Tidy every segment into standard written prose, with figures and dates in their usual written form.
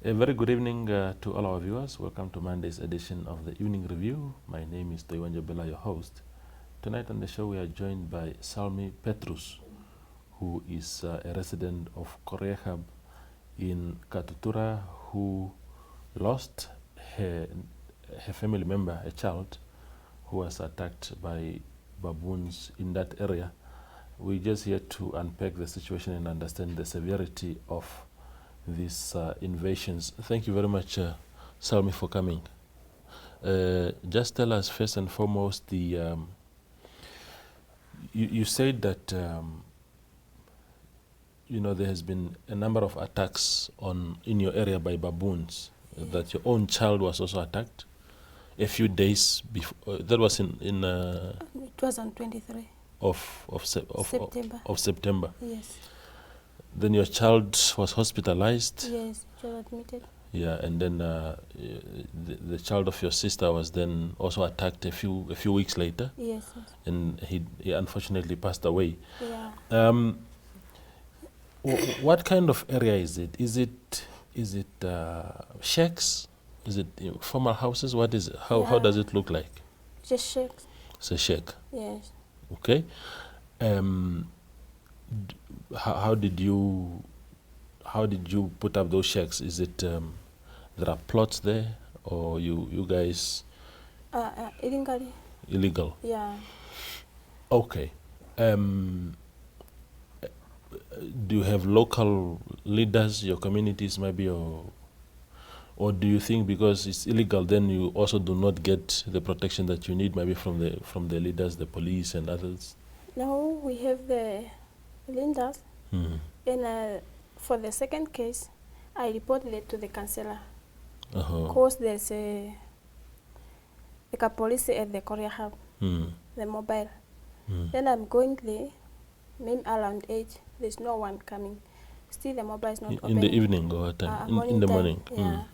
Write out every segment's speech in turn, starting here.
A very good evening to all our viewers. Welcome to Monday's edition of the Evening Review. My name is Toiwanjabela, your host. Tonight on the show we are joined by Salmi Petrus, who is a resident of Goreangab in Katutura, who lost her family member, a child, who was attacked by baboons in that area. We're just here to unpack the situation and understand the severity of these invasions. Thank you very much, Salmi, for coming. Just tell us first and foremost, you said that there has been a number of attacks in your area by baboons. That your own child was also attacked a few days before. That was in it was on 23 September. Of September. Yes. Then your child was hospitalized. Yes, she was admitted. Yeah, and then the child of your sister was then also attacked a few weeks later. Yes. And he unfortunately passed away. Yeah. What kind of area is it? Is it shacks? Is it formal houses? What is it? How does it look like? Just shacks. It's a shack. Yes. Okay. How did you put up those shacks? Is it there are plots there, or you guys Illegally. illegal? Yeah. Okay. Do you have local leaders, your communities maybe, or do you think because it's illegal then you also do not get the protection that you need maybe from the leaders, the police and others? Now we have the leaders. Mm. And for the second case, I reported it to the councillor. Uh-huh. There's a police at the Goreangab, the mobile. Then I'm going there, maybe around 8, there's no one coming. Still the mobile is not open. In the evening or what time? In the morning? Yeah.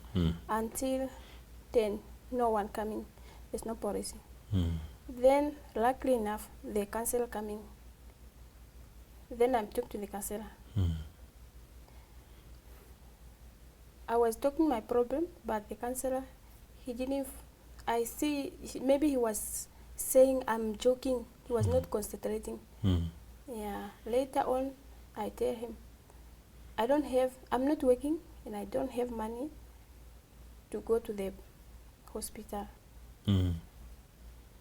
Until 10, no one coming. There's no police. Then, luckily enough, the councillor coming. Then I'm talking to the councillor. I was talking my problem, but the councillor, he didn't. I see. Maybe he was saying I'm joking. He was not concentrating. Yeah. Later on, I tell him, I'm not working, and I don't have money to go to the hospital.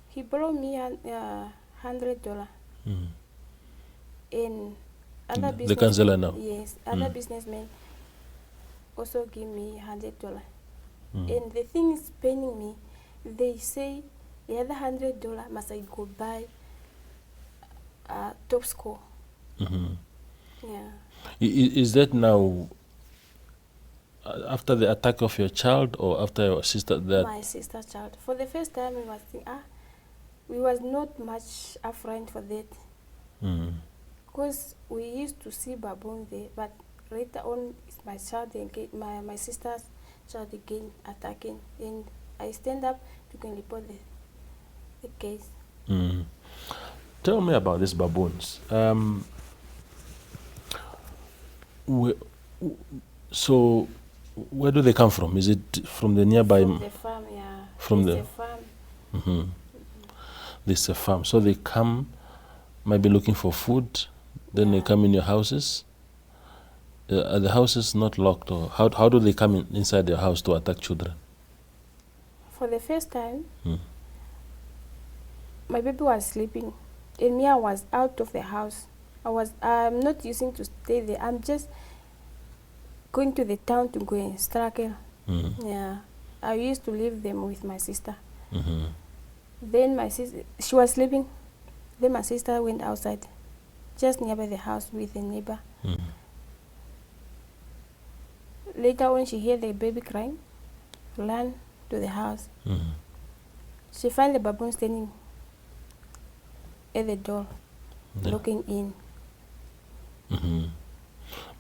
He borrowed me $100. And other business. The councillor now? Yes, other businessmen also give me $100. And the thing is paining me. They say the other $100 must I go buy top score. Yeah. Is that now after the attack of your child or after your sister? My sister's child. For the first time, we was thinking, we was not much afraid for that. Because we used to see baboon there, but later on, it's my child again, my sister's child again attacking, and I stand up to report the case. Tell me about these baboons. So, where do they come from? Is it from the nearby? From the farm, yeah. From the farm. This is a farm. So they come, maybe looking for food. Then they come in your houses. Are the houses not locked, or how do they come inside your house to attack children? For the first time, my baby was sleeping, and me, I was out of the house. I'm not using to stay there. I'm just going to the town to go and struggle. Yeah, I used to leave them with my sister. Then my sister, she was sleeping. Then my sister went outside, just nearby the house with a neighbor. Later on, she heard the baby crying, ran to the house. She found the baboon standing at the door, looking in.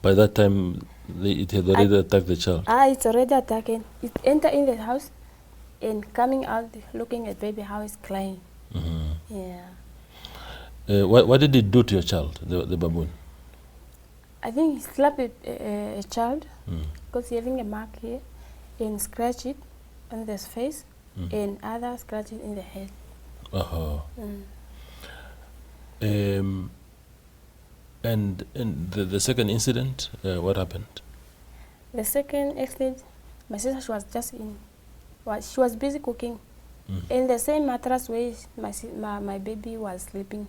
By that time, it had already attacked the child. It's already attacking. It entered in the house and coming out, looking at baby how it's crying. Yeah. What did it do to your child, the baboon? I think he slapped a child, because having a mark here and scratch it on the face and other scratches in the head. And the second incident, what happened? The second accident, my sister, she was just she was busy cooking. In the same mattress where my baby was sleeping,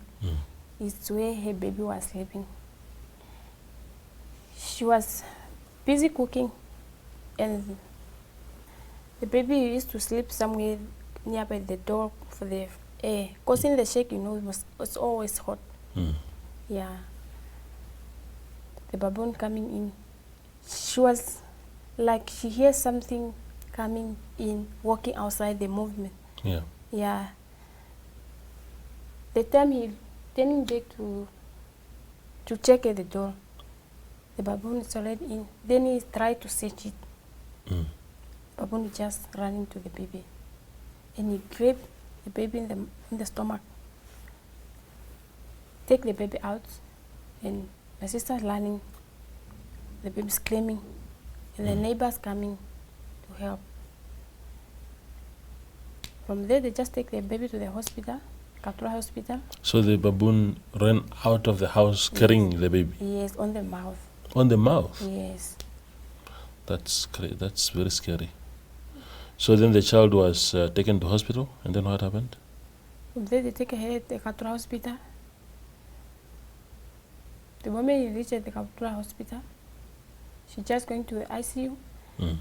is where her baby was sleeping. She was busy cooking, and the baby used to sleep somewhere nearby the door for the air. Because in the shack, you know, it's always hot. Yeah. The baboon coming in. She was like, she hears something coming in, walking outside the movement. Yeah. Yeah. The time he turning back to check at the door, the baboon is already in. Then he tried to search it. Baboon just ran into the baby, and he grabbed the baby in the stomach. Take the baby out, and my sister's running. The baby's screaming, and the neighbors coming to help. From there, they just take the baby to the hospital, Kaptura Hospital. So the baboon ran out of the house carrying the baby? Yes, on the mouth. On the mouth? Yes. That's very scary. So then the child was taken to hospital, and then what happened? From there, they take her to the Kaptura Hospital. The moment he reached the Kaptura Hospital, she just going to the ICU.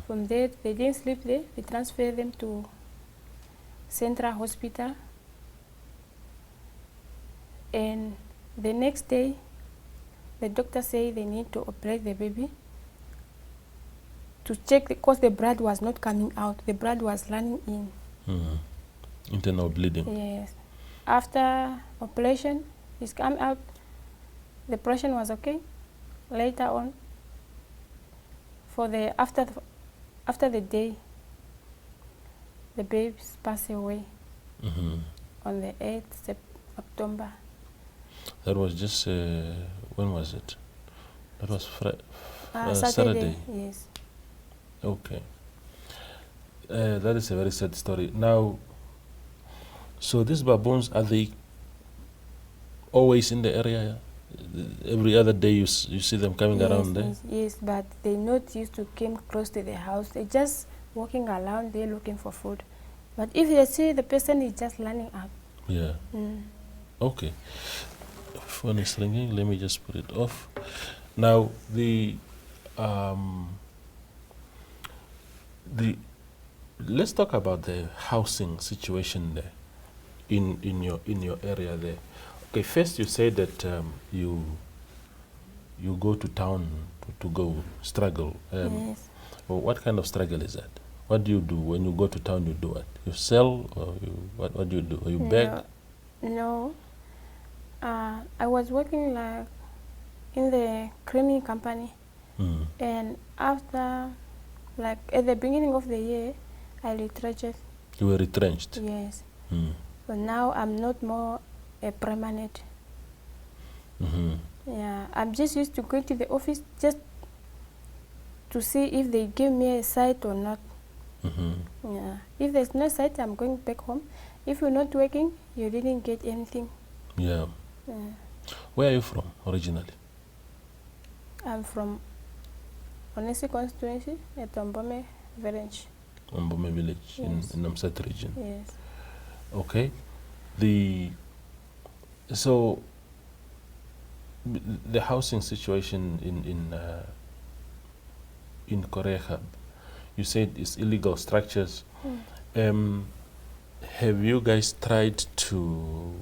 From there, they didn't sleep there. They transferred them to Central Hospital. And the next day, the doctor said they need to operate the baby to check, because the blood was not coming out. The blood was running in. Internal bleeding. Yes. After operation, it's come out. The operation was okay. Later on, after the day, the babies passed away on the 8th October. That was just, when was it? That was Saturday. Yes. Okay. That is a very sad story. Now, so these baboons, are they always in the area? Every other day you see them coming around there? Yes, but they're not used to come close to the house. They're just walking around there looking for food. But if they see the person is just running out. Yeah. Okay. Phone is ringing. Let me just put it off. Now let's talk about the housing situation there in your area there. Okay, first you said that you go to town to go struggle. Yes. Well, what kind of struggle is that? What do you do when you go to town? You do what? You sell, or what do you do? Or you beg? No. I was working like in the cleaning company, and after, like at the beginning of the year, I retrenched. You were retrenched? Yes. But now I'm not more a permanent. Yeah, I'm just used to going to the office just to see if they give me a site or not. Yeah. If there's no site, I'm going back home. If you're not working, you didn't get anything. Yeah. Where are you from originally? I'm from Onesi constituency at Ombome village. Ombome village, yes. in Namsat region. Yes. Okay. So the housing situation in Goreangab, you said it's illegal structures. Have you guys tried to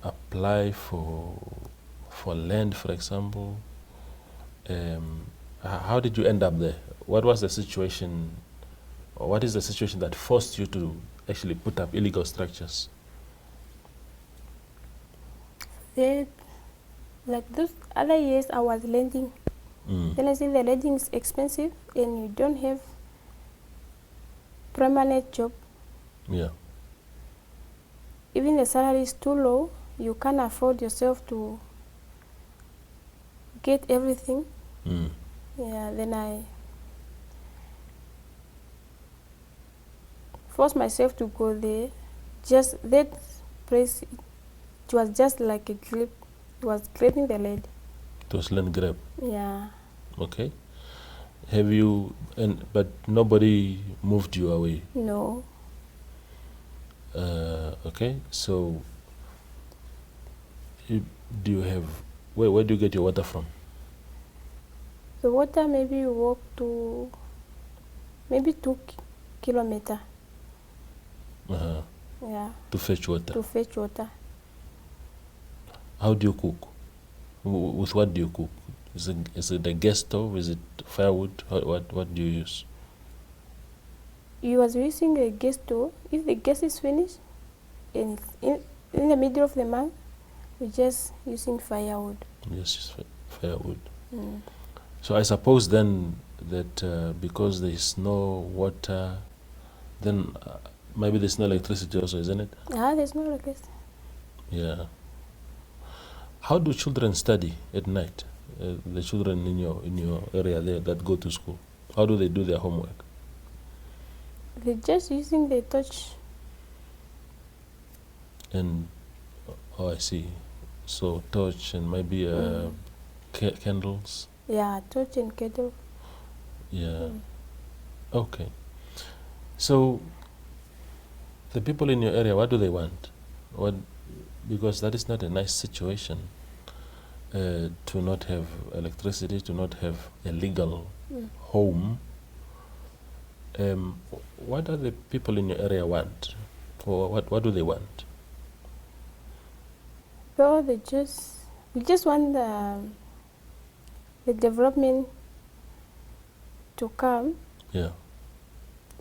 apply for land, for example? How did you end up there? What was the situation, or what is the situation that forced you to actually put up illegal structures? Like those other years, I was lending. Then I see the lending is expensive, and you don't have permanent job. Yeah. Even the salary is too low. You can't afford yourself to get everything. Yeah, then I forced myself to go there. Just that place, it was just like a grip. It was gripping the lady. It was land grab. Yeah. Okay. Have you, but nobody moved you away? No. Okay, so do you have, where do you get your water from? The water, maybe you walk to maybe 2 kilometers. Uh-huh. Yeah. To fetch water. To fetch water. How do you cook? With what do you cook? Is it a gas stove? Is it firewood? What do you use? You was using a gas stove. If the gas is finished, and in the middle of the month, we're just using firewood. Yes, firewood. Mm. So I suppose then that because there is no water, then maybe there's no electricity also, isn't it? There's no electricity. Yeah. How do children study at night? The children in your area there that go to school, how do they do their homework? They're just using the torch. And oh, I see. So torch and maybe candles. Yeah, torch and kettle. Yeah. Okay. So the people in your area, what do they want? What? Because that is not a nice situation. To not have electricity, to not have a legal home. What do the people in your area want? Or what do they want? Well, we just want the development to come. Yeah.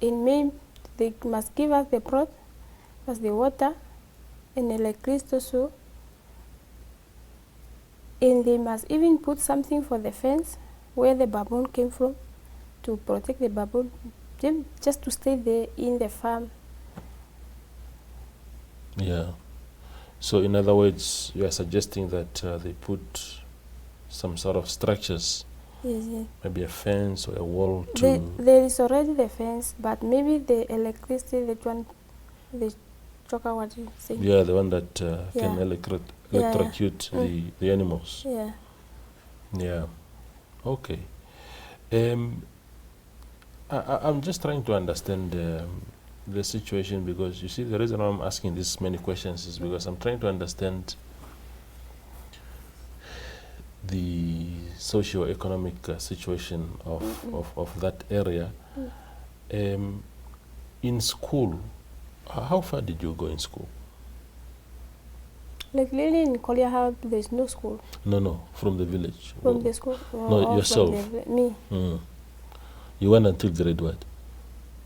In May, they must give us the broad, plus the water, and electricity also. And they must even put something for the fence where the baboon came from to protect the baboon, just to stay there in the farm. Yeah. So in other words, you are suggesting that they put some sort of structures, Yes. maybe a fence or a wall to... There is already the fence, but maybe the electricity, that one, the choker, what you say? Yeah, the one that can electrocute the animals. Yeah. Yeah. Okay. I'm just trying to understand the situation, because you see the reason why I'm asking this many questions is because I'm trying to understand the socio-economic situation of that area. In school, how far did you go in school? Like really in Goreangab, there's no school. No, from the village. From the school? No, yourself. Me. You went until grade what?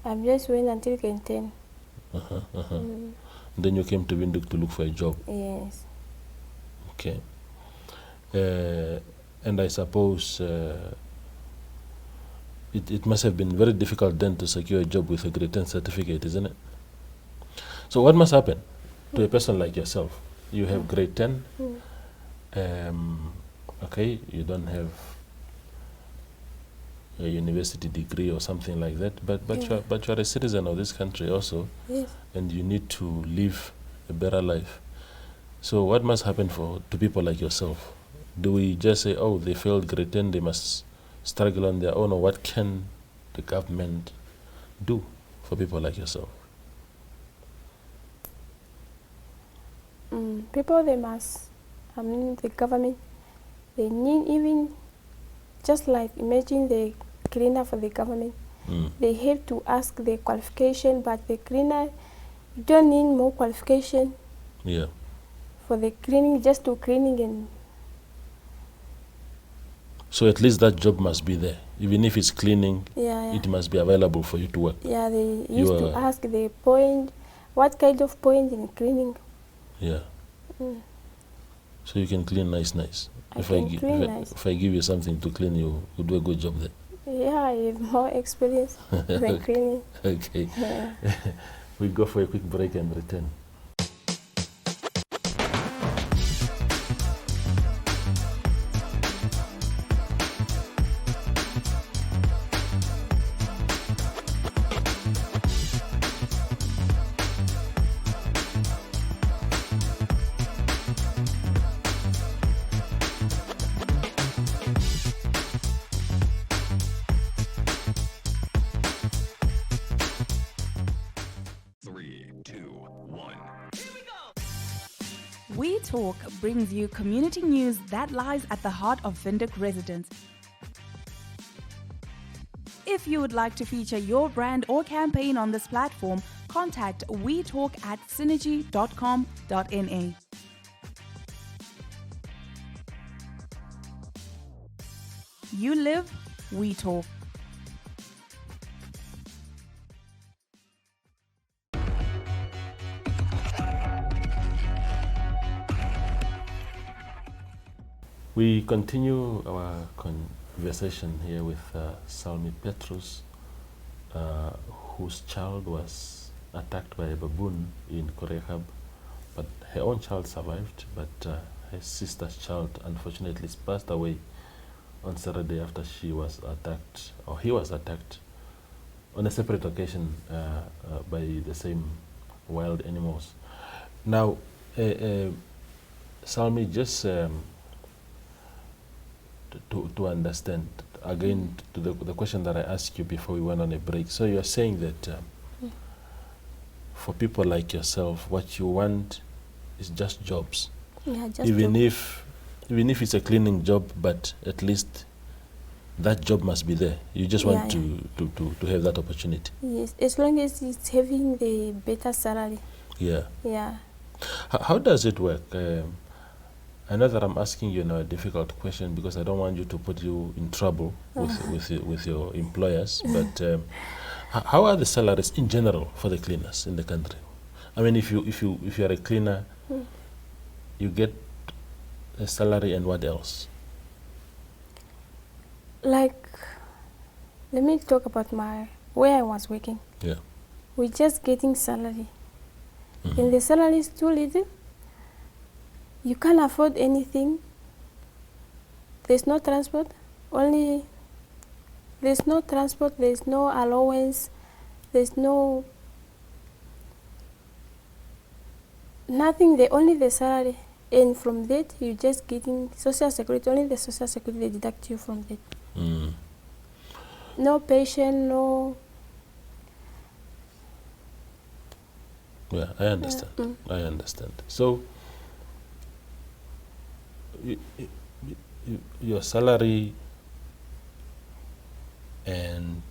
I'm just went until grade 10. Then you came to Windhoek to look for a job. Yes. Okay. And I suppose it must have been very difficult then to secure a job with a grade 10 certificate, isn't it? So what must happen to a person like yourself? You have grade 10, okay, you don't have a university degree or something like that, but you're a citizen of this country also. Yes. And you need to live a better life. So what must happen to people like yourself? Do we just say, oh, they failed grade 10, they must struggle on their own, or what can the government do for people like yourself? People, they must, the government, they need even, just like imagine the cleaner for the government, they have to ask the qualification, but the cleaner, you don't need more qualification. Yeah. For the cleaning, just to cleaning. And so at least that job must be there. Even if it's cleaning, yeah. It must be available for you to work. Yeah, they used to ask the point, what kind of point in cleaning. Yeah. So you can clean nice. If I give you something to clean, you do a good job there. Yeah, I have more experience than cleaning. Okay. Yeah. We go for a quick break and return. We Talk brings you community news that lies at the heart of Windhoek residents. If you would like to feature your brand or campaign on this platform, contact wetalk@synergy.com.na. You live, we talk. We continue our conversation here with Salmi Petrus, whose child was attacked by a baboon in Goreangab, but her own child survived, but her sister's child unfortunately passed away on Saturday after she was attacked, or he was attacked on a separate occasion by the same wild animals. Now, Salmi, just to understand, again, to the question that I asked you before we went on a break. So you're saying that for people like yourself, what you want is just jobs. Yeah, just even job. Even if it's a cleaning job, but at least that job must be there. You just want to have that opportunity. Yes, as long as it's having the better salary. Yeah. Yeah. How does it work? I know that I'm asking you a difficult question because I don't want you to put you in trouble with your employers. But how are the salaries in general for the cleaners in the country? I mean, if you're a cleaner, you get a salary, and what else? Like, let me talk about where I was working. Yeah. We're just getting salary. And the salary is too little. You can't afford anything. There's no transport. There's no transport, there's no allowance, there's no nothing, only the salary. And from that, you're just getting social security, only the social security they deduct you from that. No patient, no. Yeah, I understand. I understand. So, your salary and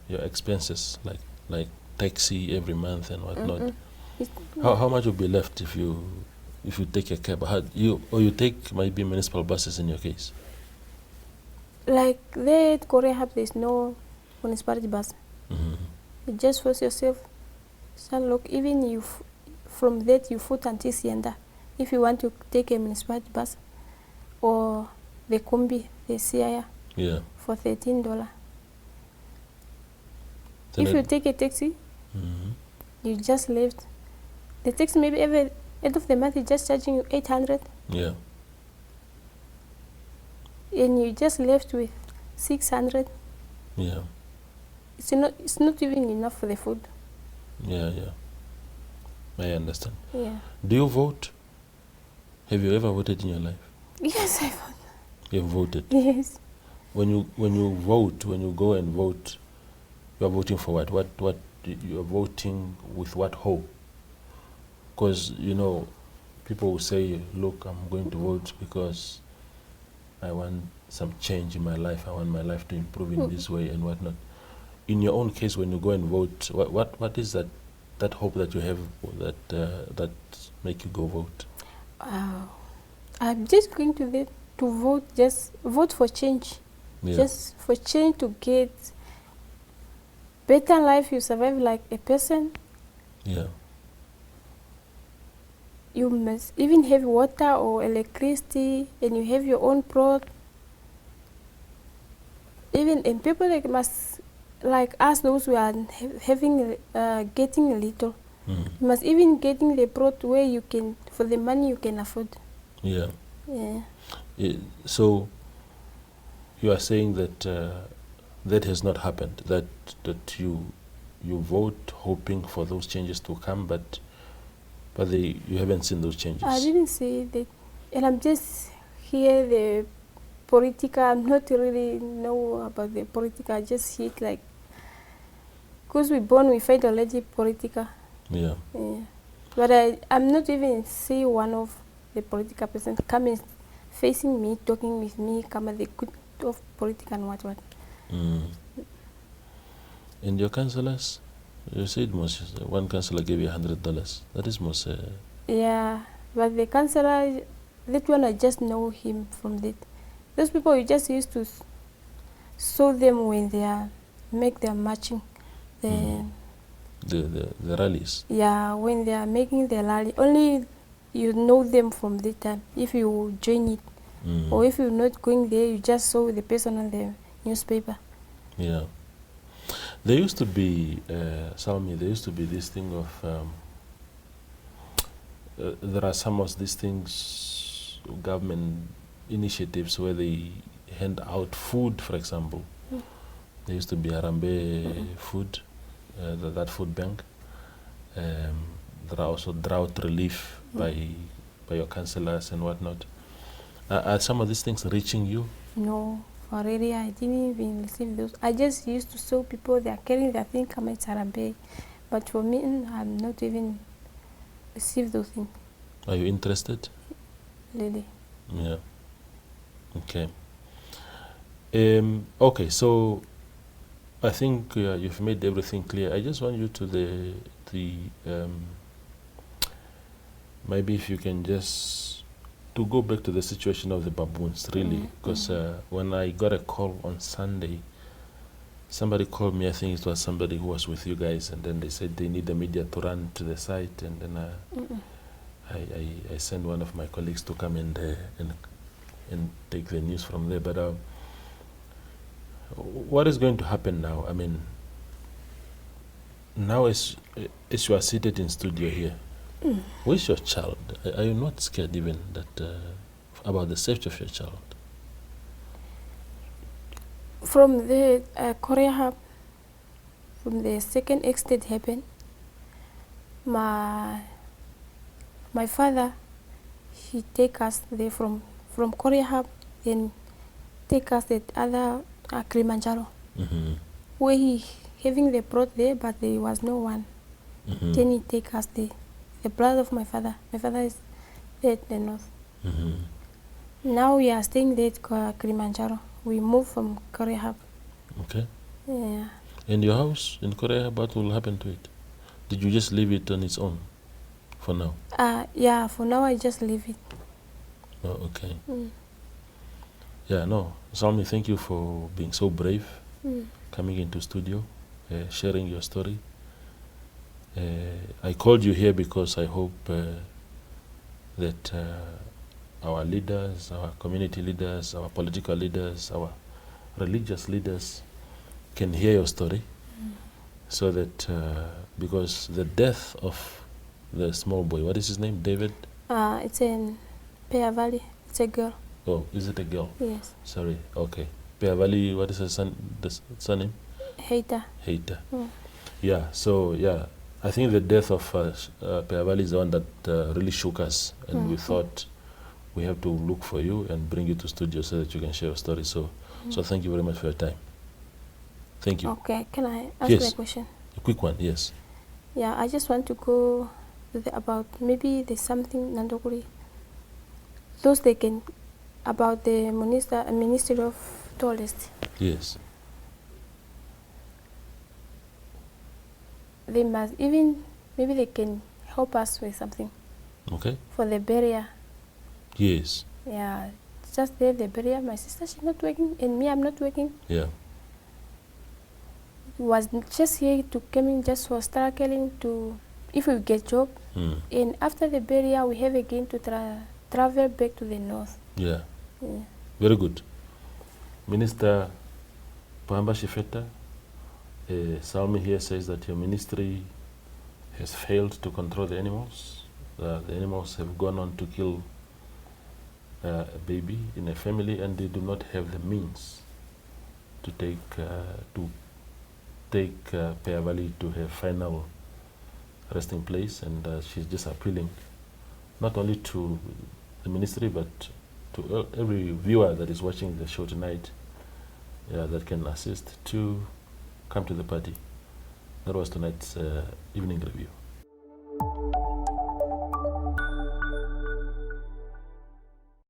your expenses, like taxi every month and whatnot, how much will be left if you take a cab? Or you take maybe municipal buses in your case? Like there at Goreangab, there's no municipality bus. You just force yourself. So look, even from that you foot until Sienda. If you want to take a municipality bus or the combi, the CIA, for $13. If you take a taxi, you just left. The taxi maybe every end of the month is just charging you 800. Yeah. And you just left with 600. Yeah. It's not even enough for the food. Yeah. I understand. Yeah. Do you vote? Have you ever voted in your life? Yes, I vote. You've voted? Yes. When you vote, when you go and vote, you're voting for what? What you're voting with what hope? Because people will say, look, I'm going to vote because I want some change in my life. I want my life to improve in this way and whatnot. In your own case, when you go and vote, what is that hope that you have that make you go vote? I'm just going to vote, just vote for change. Yeah. Just for change, to get better life. You survive like a person. Yeah. You must even have water or electricity, and you have your own plot. And people must, like us, those who are having getting a little, you must even getting the plot where you can, for the money you can afford. Yeah. Yeah. So you are saying that that has not happened, that you vote hoping for those changes to come, but you haven't seen those changes. I didn't say that, and I'm just here the political. I'm not really know about the political. I just see it like, because we born, we fight already political. Yeah. Yeah. But I'm not even see one of the political person come and facing me, talking with me, come at the good of politics and what. And your councillors, you said most one councillor gave you $100. That is most. Yeah, but the councillor, that one I just know him from that. Those people you just used to saw them when they are make their marching, The rallies. yeah, when they are making the rally. Only you know them from that time. If you join it, or if you're not going there, you just saw the person on the newspaper. Yeah. There used to be, Salmi, there used to be this thing of, there are some of these things, government initiatives where they hand out food, for example. There used to be Arambe food, that food bank. There are also drought relief by your councillors and whatnot. Are some of these things reaching you? No, already I didn't even receive those. I just used to saw people, they are carrying their thing, come at Sarambe. But for me, I'm not even received those things. Are you interested? Really. Yeah. Okay. Okay, so I think you've made everything clear. I just want you to maybe if you can just to go back to the situation of the baboons, really, because when I got a call on Sunday, somebody called me. I think it was somebody who was with you guys, and then they said they need the media to run to the site, and then I sent one of my colleagues to come and take the news from there. But what is going to happen now? I mean, now as you are seated in studio here, where's your child? Are you not scared even that about the safety of your child? From the Goreangab, from the second accident happened, my father, he take us there from Goreangab, then take us at other Kilimanjaro, where he having the plot there, but there was no one. Then he take us there. The brother of my father is there at the north. Now we are staying there at Kilimanjaro. We moved from Goreangab. Okay. Yeah. And your house in Goreangab, what will happen to it? Did you just leave it on its own for now? Yeah, for now I just leave it. Oh, okay. Yeah, no. Salmi, thank you for being so brave, coming into studio, sharing your story. I called you here because I hope that our leaders, our community leaders, our political leaders, our religious leaders can hear your story, so that because the death of the small boy, what is his name, David? It's in Pear Valley. It's a girl. Oh, is it a girl? Yes. Sorry, okay. Pear Valley, what is the surname? Heita. Heita. Yeah, so yeah, I think the death of Pear Valley is the one that really shook us, and we thought we have to look for you and bring you to studio so that you can share your story. So thank you very much for your time. Thank you. Okay, can I ask Yes. a question? A quick one, yes. Yeah, I just want to go about maybe there's something Nandokuri. Those they can about the Ministry of Tourist. Yes. They must even maybe they can help us with something Okay. for the barrier. Yes. Yeah, just there the barrier. My sister she's not working and me I'm not working. Yeah. Was just here to come in just for struggling to if we get job. And after the barrier we have again to travel back to the north. Yeah. Yeah. Very good. Minister Pamba Shifeta, Salmi here says that your ministry has failed to control the animals. The animals have gone on to kill a baby in a family, and they do not have the means to take Pear Valley to her final resting place. And she's just appealing not only to the ministry but to every viewer that is watching the show tonight that can assist to come to the party. That was tonight's evening review.